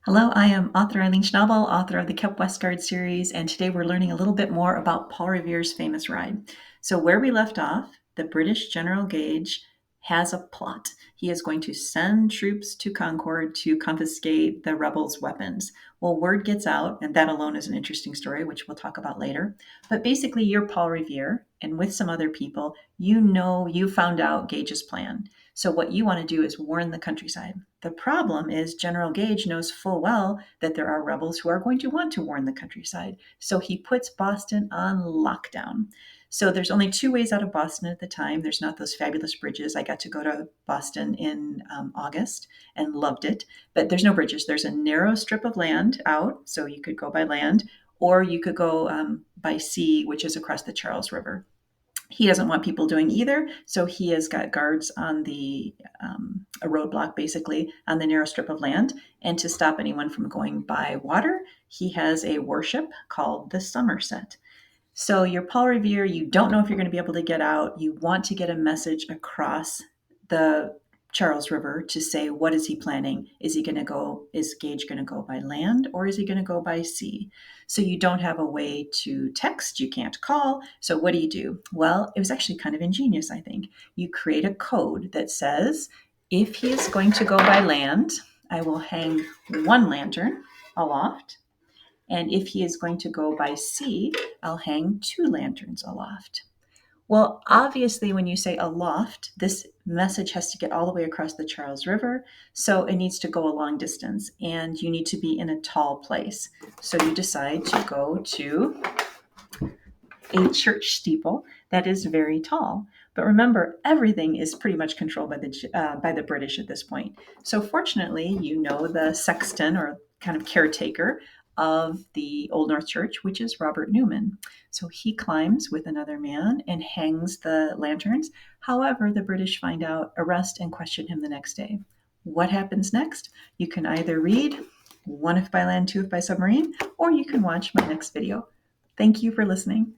Hello, I am author Eileen Schnabel, author of the Cape Westgard series, and today we're learning a little bit more about Paul Revere's famous ride. So, where we left off, the British General Gage has a plot. He is going to send troops to Concord to confiscate the rebels' weapons. Well, word gets out, and that alone is an interesting story, which we'll talk about later. But basically, you're Paul Revere, and with some other people, you found out Gage's plan. So, what you want to do is warn the countryside. The problem is General Gage knows full well that there are rebels who are going to want to warn the countryside. So he puts Boston on lockdown. So there's only two ways out of Boston at the time. There's not those fabulous bridges. I got to go to Boston in August and loved it. But there's no bridges. There's a narrow strip of land out, so you could go by land, or you could go by sea, which is across the Charles River. He doesn't want people doing either, so he has got guards on a roadblock basically on the narrow strip of land. And to stop anyone from going by water, he has a warship called the Somerset. So you're Paul Revere, you don't know if you're going to be able to get out. You want to get a message across the Charles River to say, what is he planning? Is Gage going to go by land or is he going to go by sea? So you don't have a way to text, you can't call. So what do? Well, it was actually kind of ingenious, I think. You create a code that says, if he is going to go by land, I will hang one lantern aloft. And if he is going to go by sea, I'll hang two lanterns aloft. Well, obviously, when you say aloft, this message has to get all the way across the Charles River, so it needs to go a long distance, and you need to be in a tall place. So you decide to go to a church steeple that is very tall. But remember, everything is pretty much controlled by the British at this point. So fortunately, you know the sexton or kind of caretaker of the Old North Church, which is Robert Newman. So he climbs with another man and hangs the lanterns. However, the British find out, arrest, and question him the next day. What happens next? You can either read One If by Land, Two If by Submarine, or you can watch my next video. Thank you for listening.